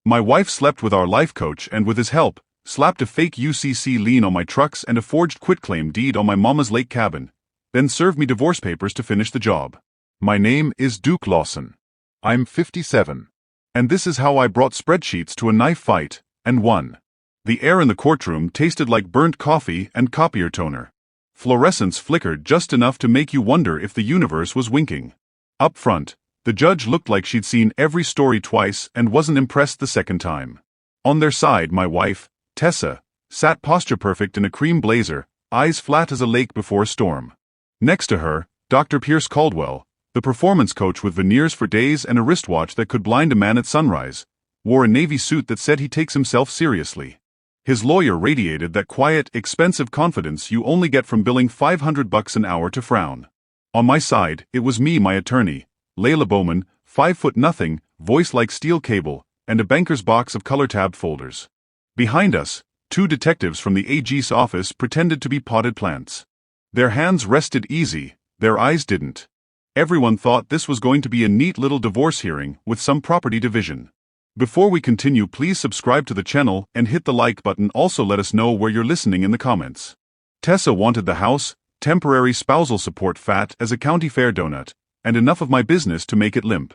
My wife slept with our life coach and with his help, slapped a fake UCC lien on my trucks and a forged quitclaim deed on my mama's lake cabin, then served me divorce papers to finish the job. My name is Duke Lawson. I'm 57. And this is how I brought spreadsheets to a knife fight, and won. The air in the courtroom tasted like burnt coffee and copier toner. Fluorescence flickered just enough to make you wonder if the universe was winking. Up front, the judge looked like she'd seen every story twice and wasn't impressed the second time. On their side, my wife, Tessa, sat posture perfect in a cream blazer, eyes flat as a lake before a storm. Next to her, Dr. Pierce Caldwell, the performance coach with veneers for days and a wristwatch that could blind a man at sunrise, wore a navy suit that said he takes himself seriously. His lawyer radiated that quiet, expensive confidence you only get from billing $500 an hour to frown. On my side, it was me, my attorney, Layla Bowman, 5'0", voice like steel cable, and a banker's box of color tab folders. Behind us, two detectives from the AG's office pretended to be potted plants. Their hands rested easy, their eyes didn't. Everyone thought this was going to be a neat little divorce hearing with some property division. Before we continue, please subscribe to the channel and hit the like button. Also let us know where you're listening in the comments. Tessa wanted the house, temporary spousal support fat as a county fair donut, and enough of my business to make it limp.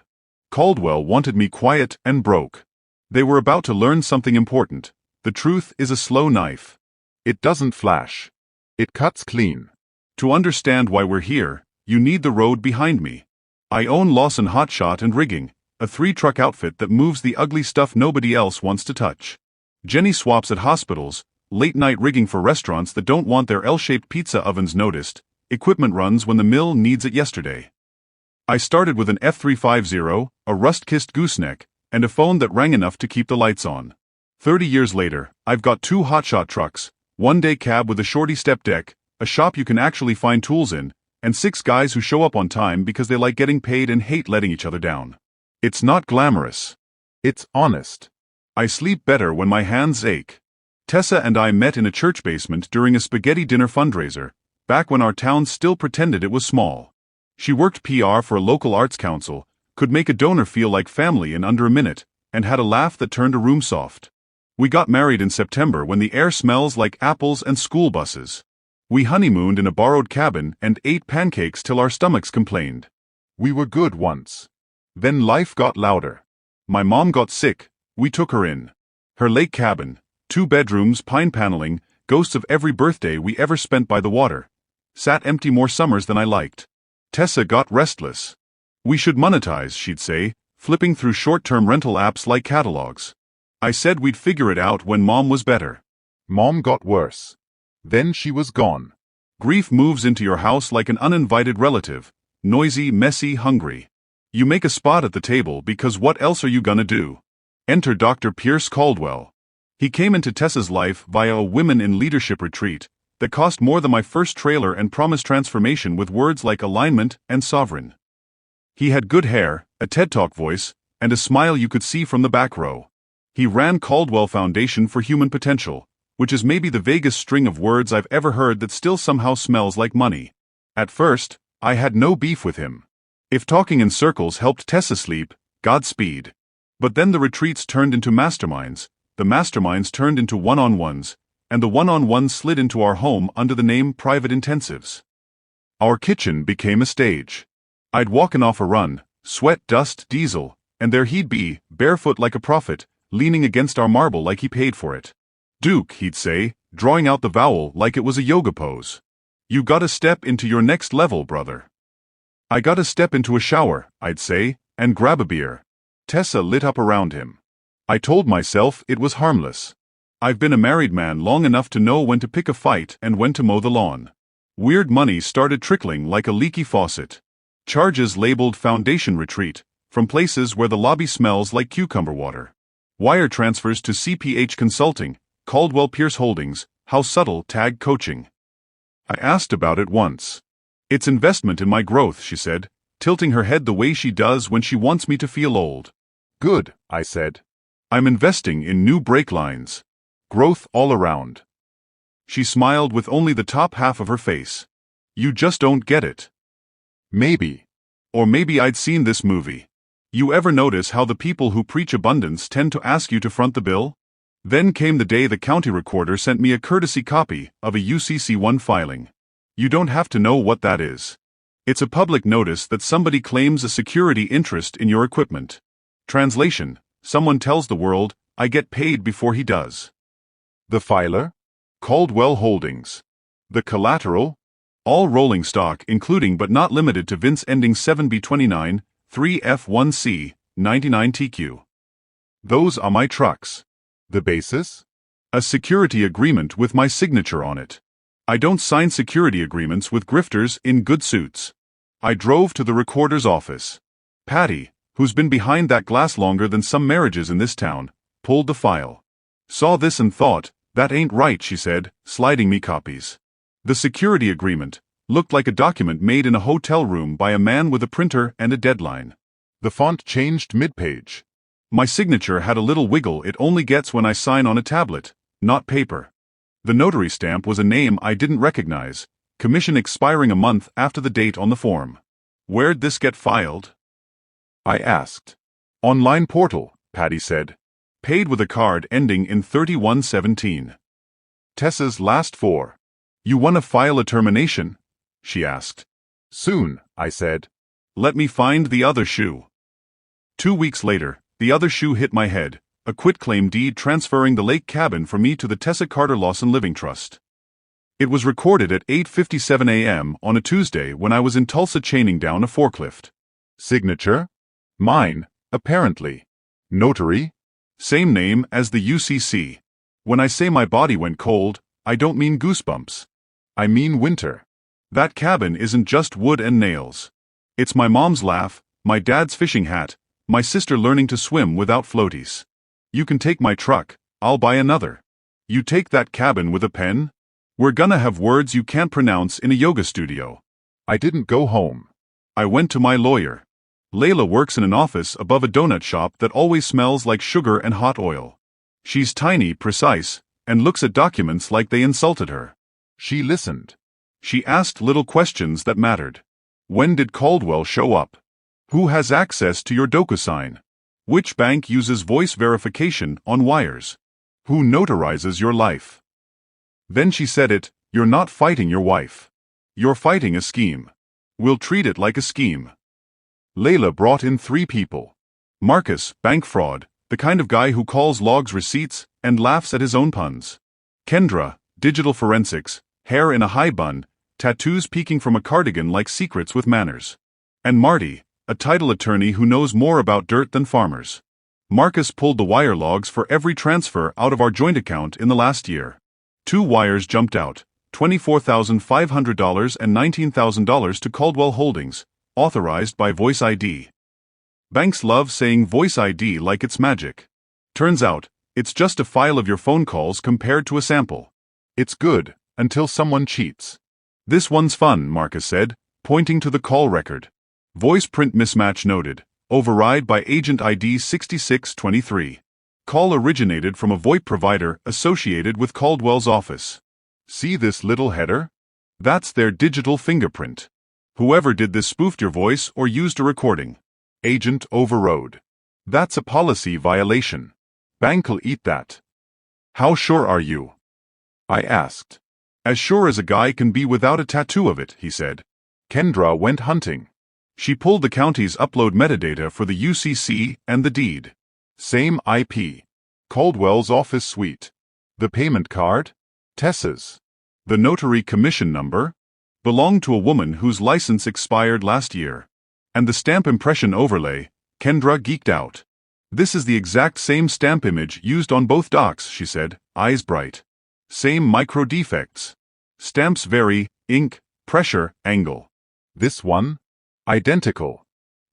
Caldwell wanted me quiet and broke. They were about to learn something important. The truth is a slow knife. It doesn't flash. It cuts clean. To understand why we're here, you need the road behind me. I own Lawson Hotshot and Rigging, a 3-truck outfit that moves the ugly stuff nobody else wants to touch. Jenny swaps at hospitals, late-night rigging for restaurants that don't want their L-shaped pizza ovens noticed, equipment runs when the mill needs it yesterday. I started with an F350, a rust-kissed gooseneck, and a phone that rang enough to keep the lights on. 30 years later, I've got 2 hotshot trucks, 1-day cab with a shorty step deck, a shop you can actually find tools in, and 6 guys who show up on time because they like getting paid and hate letting each other down. It's not glamorous. It's honest. I sleep better when my hands ache. Tessa and I met in a church basement during a spaghetti dinner fundraiser, back when our town still pretended it was small. She worked PR for a local arts council, could make a donor feel like family in under a minute, and had a laugh that turned a room soft. We got married in September when the air smells like apples and school buses. We honeymooned in a borrowed cabin and ate pancakes till our stomachs complained. We were good once. Then life got louder. My mom got sick, we took her in. Her lake cabin, 2 bedrooms, pine paneling, ghosts of every birthday we ever spent by the water, sat empty more summers than I liked. Tessa got restless. We should monetize, she'd say, flipping through short-term rental apps like catalogs. I said we'd figure it out when Mom was better. Mom got worse. Then she was gone. Grief moves into your house like an uninvited relative, noisy, messy, hungry. You make a spot at the table because what else are you gonna do? Enter Dr. Pierce Caldwell. He came into Tessa's life via a Women in Leadership retreat that cost more than my first trailer and promised transformation with words like alignment and sovereign. He had good hair, a TED Talk voice, and a smile you could see from the back row. He ran Caldwell Foundation for Human Potential, which is maybe the vaguest string of words I've ever heard that still somehow smells like money. At first, I had no beef with him. If talking in circles helped Tessa sleep, Godspeed. But then the retreats turned into masterminds, the masterminds turned into one-on-ones, and the one-on-ones slid into our home under the name Private Intensives. Our kitchen became a stage. I'd walk in off a run, sweat, dust, diesel, and there he'd be, barefoot like a prophet, leaning against our marble like he paid for it. Duke, he'd say, drawing out the vowel like it was a yoga pose. You gotta step into your next level, brother. I gotta step into a shower, I'd say, and grab a beer. Tessa lit up around him. I told myself it was harmless. I've been a married man long enough to know when to pick a fight and when to mow the lawn. Weird money started trickling like a leaky faucet. Charges labeled Foundation Retreat, from places where the lobby smells like cucumber water. Wire transfers to CPH Consulting, Caldwell Pierce Holdings, How Subtle Tag Coaching. I asked about it once. It's investment in my growth, she said, tilting her head the way she does when she wants me to feel old. Good, I said. I'm investing in new brake lines. Growth all around. She smiled with only the top half of her face. You just don't get it. Maybe. Or maybe I'd seen this movie. You ever notice how the people who preach abundance tend to ask you to front the bill? Then came the day the county recorder sent me a courtesy copy of a UCC 1 filing. You don't have to know what that is. It's a public notice that somebody claims a security interest in your equipment. Translation: someone tells the world, I get paid before he does. The filer? Caldwell Holdings. The collateral? All rolling stock including but not limited to VINs ending 7B29, 3F1C, 99TQ. Those are my trucks. The basis? A security agreement with my signature on it. I don't sign security agreements with grifters in good suits. I drove to the recorder's office. Patty, who's been behind that glass longer than some marriages in this town, pulled the file. Saw this and thought, that ain't right, she said, sliding me copies. The security agreement looked like a document made in a hotel room by a man with a printer and a deadline. The font changed mid-page. My signature had a little wiggle it only gets when I sign on a tablet, not paper. The notary stamp was a name I didn't recognize, commission expiring a month after the date on the form. Where'd this get filed? I asked. Online portal, Patty said. Paid with a card ending in 3117. Tessa's last four. You want to file a termination? She asked. Soon, I said. Let me find the other shoe. 2 weeks later, the other shoe hit my head, a quitclaim deed transferring the lake cabin from me to the Tessa Carter Lawson Living Trust. It was recorded at 8:57 a.m. on a Tuesday when I was in Tulsa chaining down a forklift. Signature? Mine, apparently. Notary? Same name as the UCC. When I say my body went cold, I don't mean goosebumps. I mean winter. That cabin isn't just wood and nails. It's my mom's laugh, my dad's fishing hat, my sister learning to swim without floaties. You can take my truck, I'll buy another. You take that cabin with a pen? We're gonna have words you can't pronounce in a yoga studio. I didn't go home. I went to my lawyer. Layla works in an office above a donut shop that always smells like sugar and hot oil. She's tiny, precise, and looks at documents like they insulted her. She listened. She asked little questions that mattered. When did Caldwell show up? Who has access to your DocuSign? Which bank uses voice verification on wires? Who notarizes your life? Then she said it, you're not fighting your wife. You're fighting a scheme. We'll treat it like a scheme. Layla brought in 3 people. Marcus, bank fraud, the kind of guy who calls logs receipts and laughs at his own puns. Kendra, digital forensics, hair in a high bun, tattoos peeking from a cardigan like secrets with manners. And Marty, a title attorney who knows more about dirt than farmers. Marcus pulled the wire logs for every transfer out of our joint account in the last year. 2 wires jumped out, $24,500 and $19,000 to Caldwell Holdings, authorized by Voice ID. Banks love saying Voice ID like it's magic. Turns out, it's just a file of your phone calls compared to a sample. It's good, until someone cheats. This one's fun, Marcus said, pointing to the call record. Voice print mismatch noted, override by agent ID 6623. Call originated from a VoIP provider associated with Caldwell's office. See this little header? That's their digital fingerprint. Whoever did this spoofed your voice or used a recording. Agent overrode. That's a policy violation. Bank'll eat that. How sure are you? I asked. As sure as a guy can be without a tattoo of it, he said. Kendra went hunting. She pulled the county's upload metadata for the UCC and the deed. Same IP. Caldwell's office suite. The payment card? Tessa's. The notary commission number? Belonged to a woman whose license expired last year. And the stamp impression overlay? Kendra geeked out. This is the exact same stamp image used on both docs, she said, eyes bright. Same micro defects. Stamps vary, ink, pressure, angle. This one? Identical.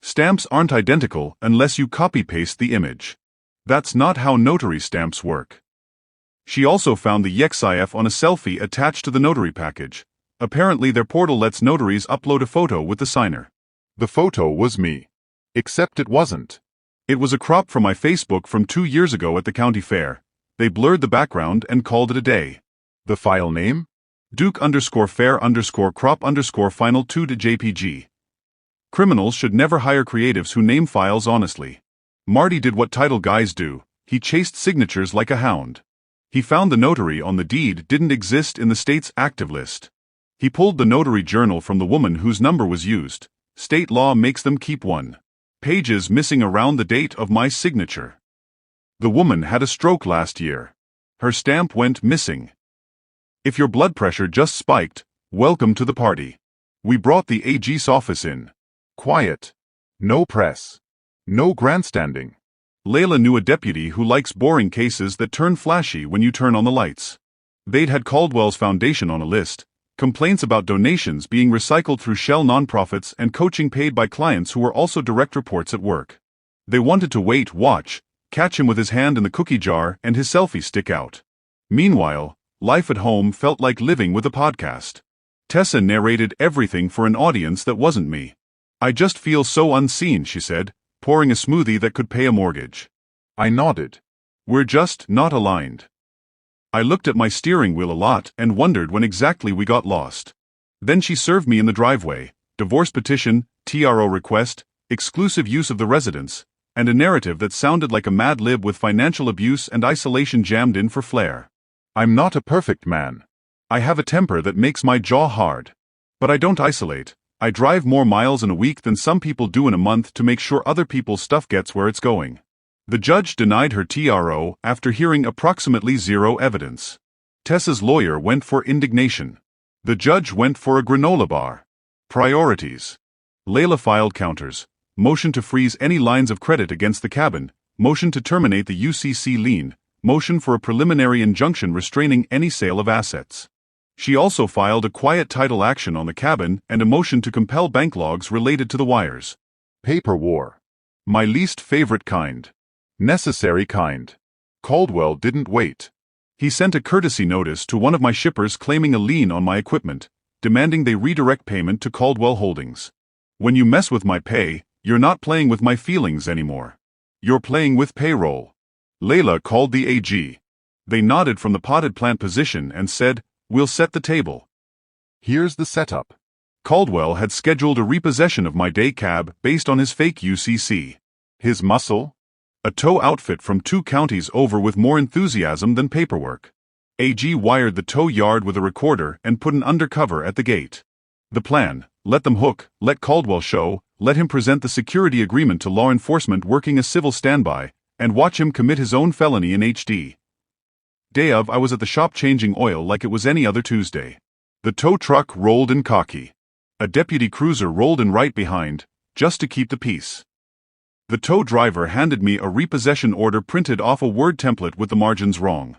Stamps aren't identical unless you copy-paste the image. That's not how notary stamps work. She also found the YXIF on a selfie attached to the notary package. Apparently their portal lets notaries upload a photo with the signer. The photo was me. Except it wasn't. It was a crop from my Facebook from 2 years ago at the county fair. They blurred the background and called it a day. The file name? Duke_fair_crop_final2 to JPG. Criminals should never hire creatives who name files honestly. Marty did what title guys do. He chased signatures like a hound. He found the notary on the deed didn't exist in the state's active list. He pulled the notary journal from the woman whose number was used. State law makes them keep one. Pages missing around the date of my signature. The woman had a stroke last year. Her stamp went missing. If your blood pressure just spiked, welcome to the party. We brought the AG's office in. Quiet. No press. No grandstanding. Layla knew a deputy who likes boring cases that turn flashy when you turn on the lights. They'd had Caldwell's foundation on a list, complaints about donations being recycled through shell nonprofits and coaching paid by clients who were also direct reports at work. They wanted to watch, catch him with his hand in the cookie jar and his selfie stick out. Meanwhile, life at home felt like living with a podcast. Tessa narrated everything for an audience that wasn't me. I just feel so unseen, she said, pouring a smoothie that could pay a mortgage. I nodded. We're just not aligned. I looked at my steering wheel a lot and wondered when exactly we got lost. Then she served me in the driveway, divorce petition, TRO request, exclusive use of the residence, and a narrative that sounded like a Mad Lib with financial abuse and isolation jammed in for flair. I'm not a perfect man. I have a temper that makes my jaw hard. But I don't isolate. I drive more miles in a week than some people do in a month to make sure other people's stuff gets where it's going. The judge denied her TRO after hearing approximately zero evidence. Tessa's lawyer went for indignation. The judge went for a granola bar. Priorities. Layla filed counters. Motion to freeze any lines of credit against the cabin. Motion to terminate the UCC lien. Motion for a preliminary injunction restraining any sale of assets. She also filed a quiet title action on the cabin and a motion to compel bank logs related to the wires. Paper war. My least favorite kind. Necessary kind. Caldwell didn't wait. He sent a courtesy notice to one of my shippers claiming a lien on my equipment, demanding they redirect payment to Caldwell Holdings. When you mess with my pay, you're not playing with my feelings anymore. You're playing with payroll. Layla called the AG. They nodded from the potted plant position and said, "We'll set the table." Here's the setup. Caldwell had scheduled a repossession of my day cab based on his fake UCC. His muscle? A tow outfit from 2 counties over with more enthusiasm than paperwork. AG wired the tow yard with a recorder and put an undercover at the gate. The plan: let them hook, let Caldwell show, let him present the security agreement to law enforcement working a civil standby, and watch him commit his own felony in HD. Day of, I was at the shop changing oil like it was any other Tuesday. The tow truck rolled in khaki. A deputy cruiser rolled in right behind, just to keep the peace. The tow driver handed me a repossession order printed off a Word template with the margins wrong.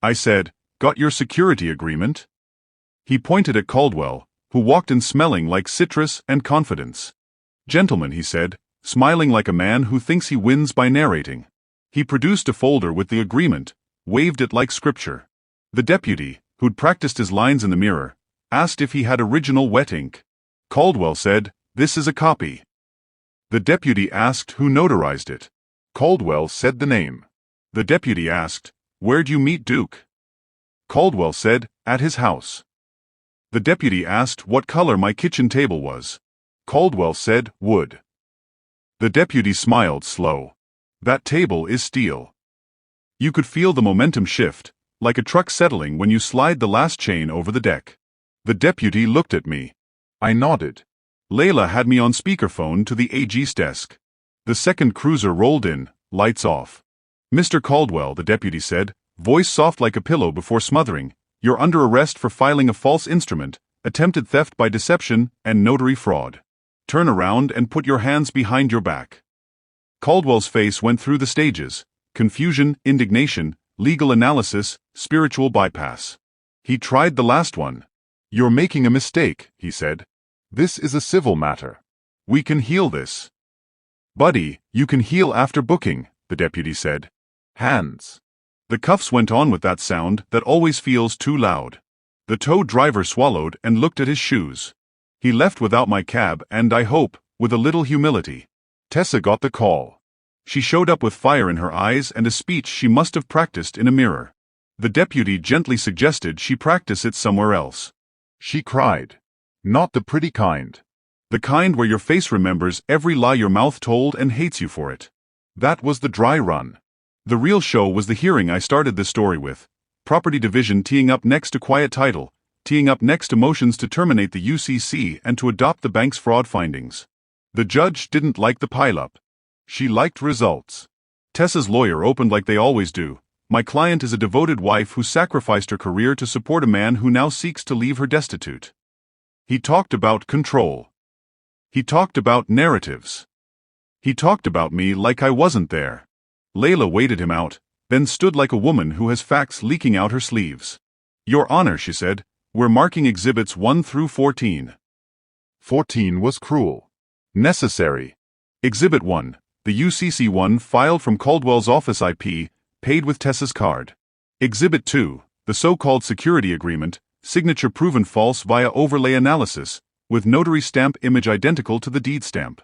I said, "Got your security agreement?" He pointed at Caldwell, who walked in smelling like citrus and confidence. "Gentlemen," he said, smiling like a man who thinks he wins by narrating. He produced a folder with the agreement, waved it like scripture. The deputy, who'd practiced his lines in the mirror, asked if he had original wet ink. Caldwell said, "This is a copy." The deputy asked who notarized it. Caldwell said the name. The deputy asked, "Where'd you meet Duke?" Caldwell said, "At his house." The deputy asked what color my kitchen table was. Caldwell said, "Wood." The deputy smiled slow. "That table is steel." You could feel the momentum shift, like a truck settling when you slide the last chain over the deck. The deputy looked at me. I nodded. Layla had me on speakerphone to the AG's desk. The second cruiser rolled in, lights off. "Mr. Caldwell," the deputy said, voice soft like a pillow before smothering, "you're under arrest for filing a false instrument, attempted theft by deception, and notary fraud. Turn around and put your hands behind your back." Caldwell's face went through the stages: confusion, indignation, legal analysis, spiritual bypass. He tried the last one. "You're making a mistake," he said. "This is a civil matter. We can heal this." "Buddy, you can heal after booking," the deputy said. "Hands." The cuffs went on with that sound that always feels too loud. The tow driver swallowed and looked at his shoes. He left without my cab and, I hope, with a little humility. Tessa got the call. She showed up with fire in her eyes and a speech she must have practiced in a mirror. The deputy gently suggested she practice it somewhere else. She cried. "Not the pretty kind. The kind where your face remembers every lie your mouth told and hates you for it. That was the dry run. The real show was the hearing I started this story with. Property division teeing up next to quiet title, teeing up next to motions to terminate the UCC and to adopt the bank's fraud findings. The judge didn't like the pileup. She liked results. Tessa's lawyer opened like they always do. My client is a devoted wife who sacrificed her career to support a man who now seeks to leave her destitute. He talked about control. He talked about narratives. He talked about me like I wasn't there. Layla waited him out, then stood like a woman who has facts leaking out her sleeves. Your Honor, she said, we're marking exhibits 1 through 14. 14 was cruel. Necessary. Exhibit 1. The UCC 1 filed from Caldwell's office IP, paid with Tessa's card. Exhibit 2. The so-called security agreement, signature proven false via overlay analysis, with notary stamp image identical to the deed stamp.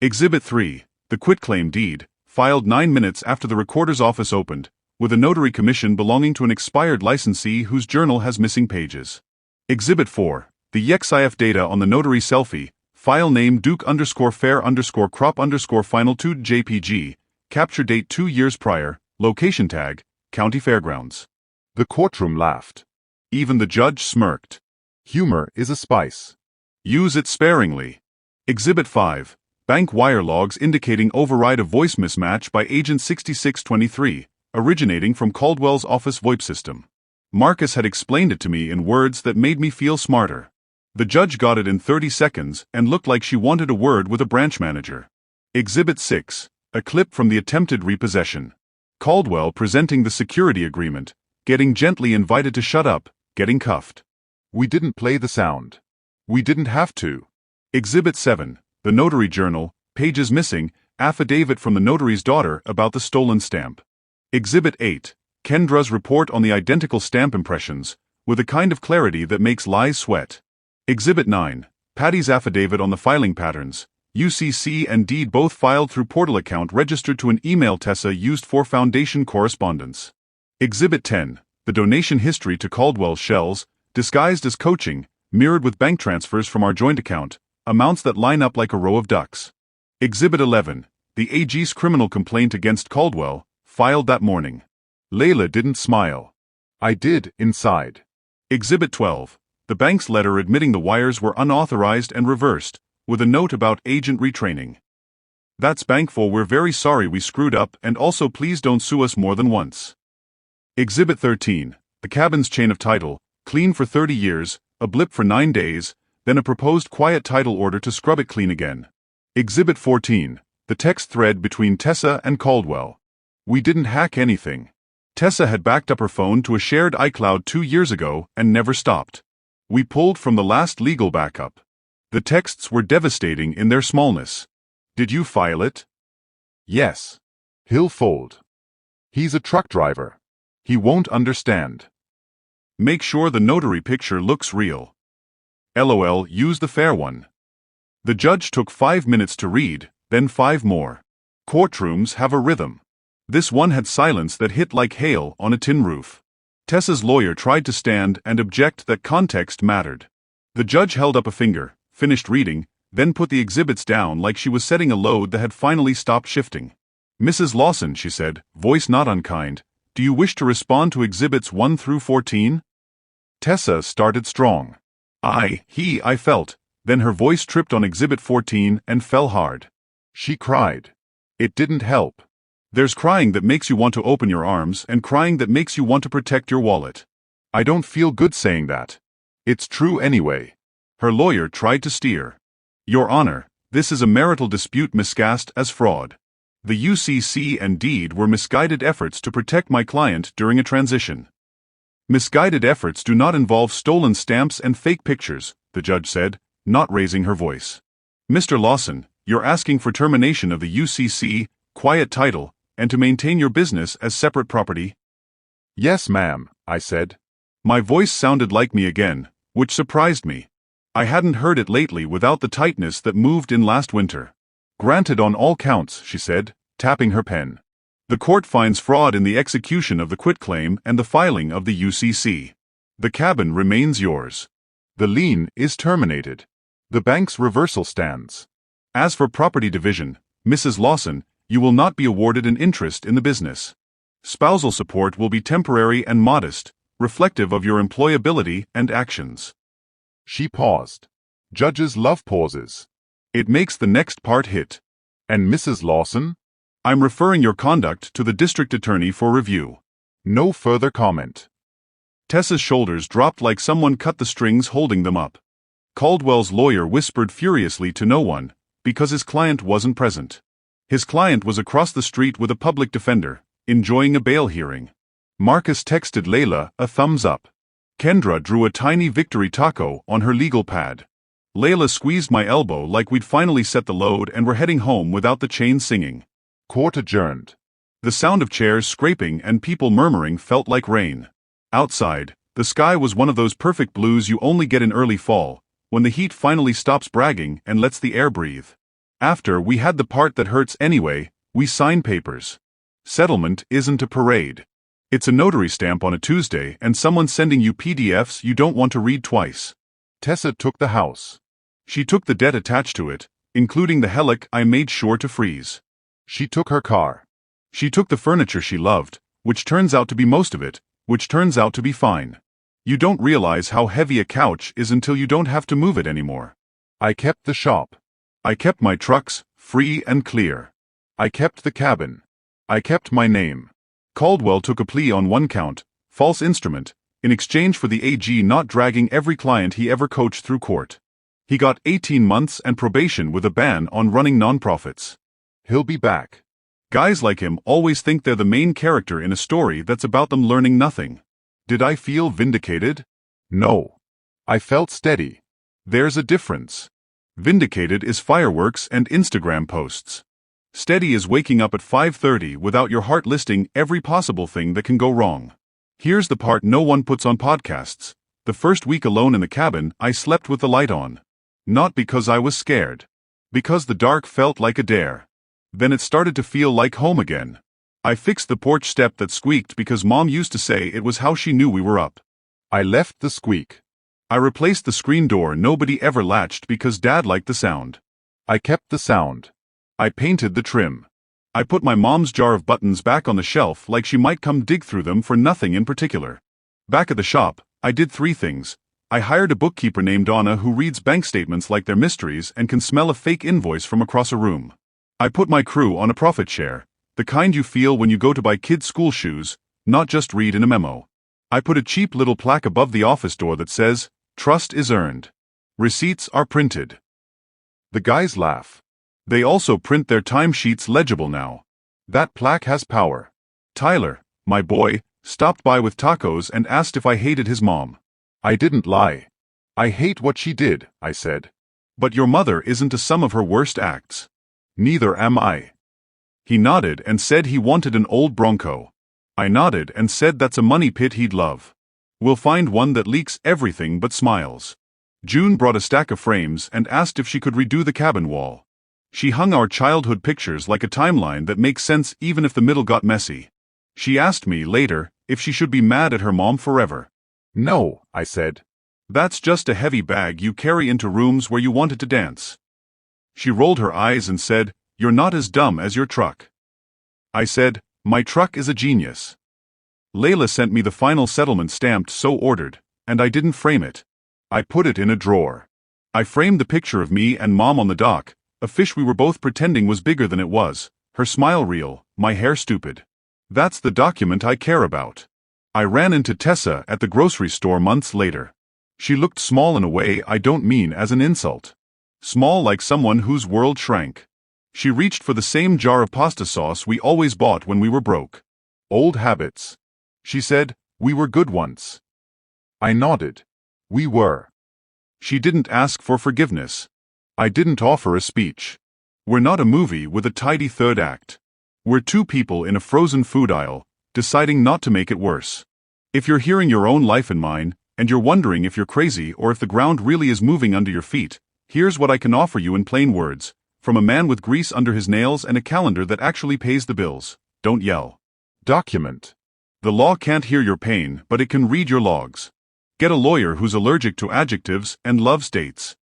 Exhibit 3. The quitclaim deed, filed 9 minutes after the recorder's office opened, with a notary commission belonging to an expired licensee whose journal has missing pages. Exhibit 4. The YXIF data on the notary selfie, file name Duke_fair_crop_final2 JPG, capture date 2 years prior, location tag, County Fairgrounds. The courtroom laughed. Even the judge smirked. Humor is a spice. Use it sparingly. Exhibit 5. Bank wire logs indicating override of voice mismatch by Agent 6623, originating from Caldwell's office VoIP system. Marcus had explained it to me in words that made me feel smarter. The judge got it in 30 seconds and looked like she wanted a word with a branch manager. Exhibit 6. A clip from the attempted repossession. Caldwell presenting the security agreement, getting gently invited to shut up, getting cuffed. We didn't play the sound. We didn't have to. Exhibit 7. The notary journal, pages missing, affidavit from the notary's daughter about the stolen stamp. Exhibit 8. Kendra's report on the identical stamp impressions, with a kind of clarity that makes lies sweat. Exhibit 9. Patty's affidavit on the filing patterns, UCC and deed both filed through portal account registered to an email Tessa used for foundation correspondence. Exhibit 10. The donation history to Caldwell Shells, disguised as coaching, mirrored with bank transfers from our joint account, amounts that line up like a row of ducks. Exhibit 11. The AG's criminal complaint against Caldwell, filed that morning. Layla didn't smile. I did, inside. Exhibit 12. The bank's letter admitting the wires were unauthorized and reversed, with a note about agent retraining. That's bankful, we're very sorry we screwed up and also please don't sue us more than once. Exhibit 13. The cabin's chain of title, clean for 30 years, a blip for 9 days, then a proposed quiet title order to scrub it clean again. Exhibit 14. The text thread between Tessa and Caldwell. We didn't hack anything. Tessa had backed up her phone to a shared iCloud 2 years ago and never stopped. We pulled from the last legal backup. The texts were devastating in their smallness. Did you file it? Yes. He'll fold. He's a truck driver. He won't understand. Make sure the notary picture looks real. LOL, use the fair one. The judge took 5 minutes to read, then 5 more. Courtrooms have a rhythm. This one had silence that hit like hail on a tin roof. Tessa's lawyer tried to stand and object that context mattered. The judge held up a finger, finished reading, then put the exhibits down like she was setting a load that had finally stopped shifting. Mrs. Lawson, she said, voice not unkind, do you wish to respond to exhibits 1 through 14? Tessa started strong. I felt, then her voice tripped on exhibit 14 and fell hard. She cried. It didn't help. There's crying that makes you want to open your arms and crying that makes you want to protect your wallet. I don't feel good saying that. It's true anyway. Her lawyer tried to steer. Your Honor, this is a marital dispute miscast as fraud. The UCC and deed were misguided efforts to protect my client during a transition. Misguided efforts do not involve stolen stamps and fake pictures, the judge said, not raising her voice. Mr. Lawson, you're asking for termination of the UCC, quiet title, and to maintain your business as separate property? Yes, ma'am, I said. My voice sounded like me again, which surprised me. I hadn't heard it lately without the tightness that moved in last winter. Granted on all counts, she said, tapping her pen. The court finds fraud in the execution of the quitclaim and the filing of the UCC. The cabin remains yours. The lien is terminated. The bank's reversal stands. As for property division, Mrs. Lawson, you will not be awarded an interest in the business. Spousal support will be temporary and modest, reflective of your employability and actions. She paused. Judges love pauses. It makes the next part hit. And Mrs. Lawson? I'm referring your conduct to the district attorney for review. No further comment. Tessa's shoulders dropped like someone cut the strings holding them up. Caldwell's lawyer whispered furiously to no one, because his client wasn't present. His client was across the street with a public defender, enjoying a bail hearing. Marcus texted Layla a thumbs up. Kendra drew a tiny victory taco on her legal pad. Layla squeezed my elbow like we'd finally set the load and were heading home without the chain singing. Court adjourned. The sound of chairs scraping and people murmuring felt like rain. Outside, the sky was one of those perfect blues you only get in early fall, when the heat finally stops bragging and lets the air breathe. After we had the part that hurts anyway, we signed papers. Settlement isn't a parade. It's a notary stamp on a Tuesday and someone sending you PDFs you don't want to read twice. Tessa took the house. She took the debt attached to it, including the helic I made sure to freeze. She took her car. She took the furniture she loved, which turns out to be most of it, which turns out to be fine. You don't realize how heavy a couch is until you don't have to move it anymore. I kept the shop. I kept my trucks, free and clear. I kept the cabin. I kept my name. Caldwell took a plea on one count, false instrument, in exchange for the AG not dragging every client he ever coached through court. He got 18 months and probation with a ban on running nonprofits. He'll be back. Guys like him always think they're the main character in a story that's about them learning nothing. Did I feel vindicated? No. I felt steady. There's a difference. Vindicated is fireworks and Instagram posts. Steady is waking up at 5:30 without your heart listing every possible thing that can go wrong. Here's the part no one puts on podcasts. The first week alone in the cabin, I slept with the light on. Not because I was scared. Because the dark felt like a dare. Then it started to feel like home again. I fixed the porch step that squeaked because Mom used to say it was how she knew we were up. I left the squeak. I replaced the screen door nobody ever latched because Dad liked the sound. I kept the sound. I painted the trim. I put my mom's jar of buttons back on the shelf like she might come dig through them for nothing in particular. Back at the shop, I did 3 things. I hired a bookkeeper named Donna who reads bank statements like they're mysteries and can smell a fake invoice from across a room. I put my crew on a profit share, the kind you feel when you go to buy kids' school shoes, not just read in a memo. I put a cheap little plaque above the office door that says, "Trust is earned. Receipts are printed." The guys laugh. They also print their timesheets legible now. That plaque has power. Tyler, my boy, stopped by with tacos and asked if I hated his mom. I didn't lie. I hate what she did, I said. But your mother isn't a sum of her worst acts. Neither am I. He nodded and said he wanted an old Bronco. I nodded and said that's a money pit he'd love. We'll find one that leaks everything but smiles. June brought a stack of frames and asked if she could redo the cabin wall. She hung our childhood pictures like a timeline that makes sense even if the middle got messy. She asked me later if she should be mad at her mom forever. No, I said. That's just a heavy bag you carry into rooms where you wanted to dance. She rolled her eyes and said, "You're not as dumb as your truck." I said, "My truck is a genius." Layla sent me the final settlement stamped so ordered, and I didn't frame it. I put it in a drawer. I framed the picture of me and Mom on the dock, a fish we were both pretending was bigger than it was, her smile real, my hair stupid. That's the document I care about. I ran into Tessa at the grocery store months later. She looked small in a way I don't mean as an insult. Small like someone whose world shrank. She reached for the same jar of pasta sauce we always bought when we were broke. Old habits. She said, "We were good once." I nodded. We were. She didn't ask for forgiveness. I didn't offer a speech. We're not a movie with a tidy third act. We're 2 people in a frozen food aisle, deciding not to make it worse. If you're hearing your own life and mine, and you're wondering if you're crazy or if the ground really is moving under your feet, here's what I can offer you in plain words, from a man with grease under his nails and a calendar that actually pays the bills. Don't yell. Document. The law can't hear your pain, but it can read your logs. Get a lawyer who's allergic to adjectives and loves dates.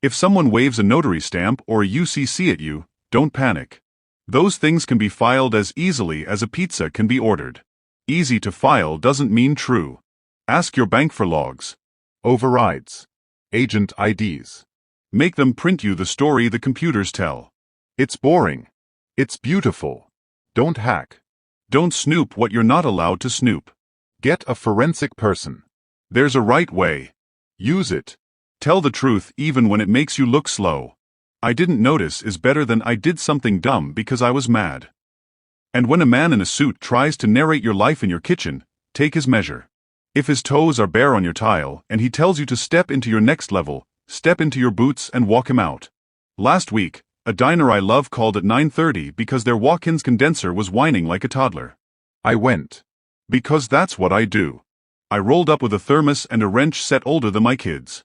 If someone waves a notary stamp or a UCC at you, don't panic. Those things can be filed as easily as a pizza can be ordered. Easy to file doesn't mean true. Ask your bank for logs. Overrides. Agent IDs. Make them print you the story the computers tell. It's boring. It's beautiful. Don't hack. Don't snoop what you're not allowed to snoop. Get a forensic person. There's a right way. Use it. Tell the truth even when it makes you look slow. I didn't notice is better than I did something dumb because I was mad. And when a man in a suit tries to narrate your life in your kitchen, take his measure. If his toes are bare on your tile and he tells you to step into your next level, step into your boots and walk him out. Last week, a diner I love called at 9:30 because their walk-ins condenser was whining like a toddler. I went. Because that's what I do. I rolled up with a thermos and a wrench set older than my kids.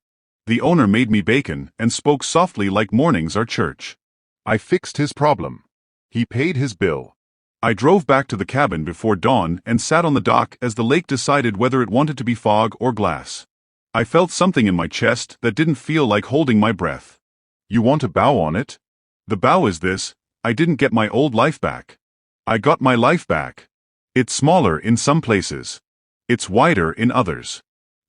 The owner made me bacon and spoke softly like mornings are church. I fixed his problem. He paid his bill. I drove back to the cabin before dawn and sat on the dock as the lake decided whether it wanted to be fog or glass. I felt something in my chest that didn't feel like holding my breath. You want to bow on it? The bow is this: I didn't get my old life back. I got my life back. It's smaller in some places. It's wider in others.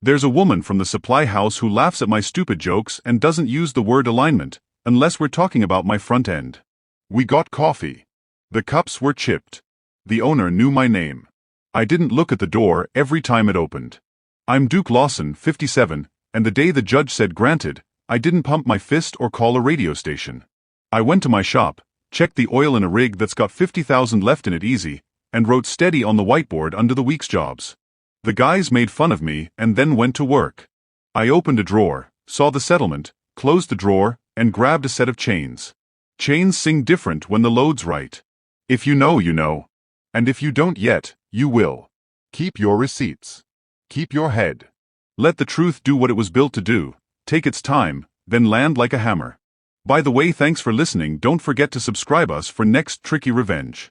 There's a woman from the supply house who laughs at my stupid jokes and doesn't use the word alignment, unless we're talking about my front end. We got coffee. The cups were chipped. The owner knew my name. I didn't look at the door every time it opened. I'm Duke Lawson, 57, and the day the judge said granted, I didn't pump my fist or call a radio station. I went to my shop, checked the oil in a rig that's got 50,000 left in it easy, and wrote steady on the whiteboard under the week's jobs. The guys made fun of me and then went to work. I opened a drawer, saw the settlement, closed the drawer, and grabbed a set of chains. Chains sing different when the load's right. If you know, you know. And if you don't yet, you will. Keep your receipts. Keep your head. Let the truth do what it was built to do, take its time, then land like a hammer. By the way, thanks for listening. Don't forget to subscribe us for next tricky revenge.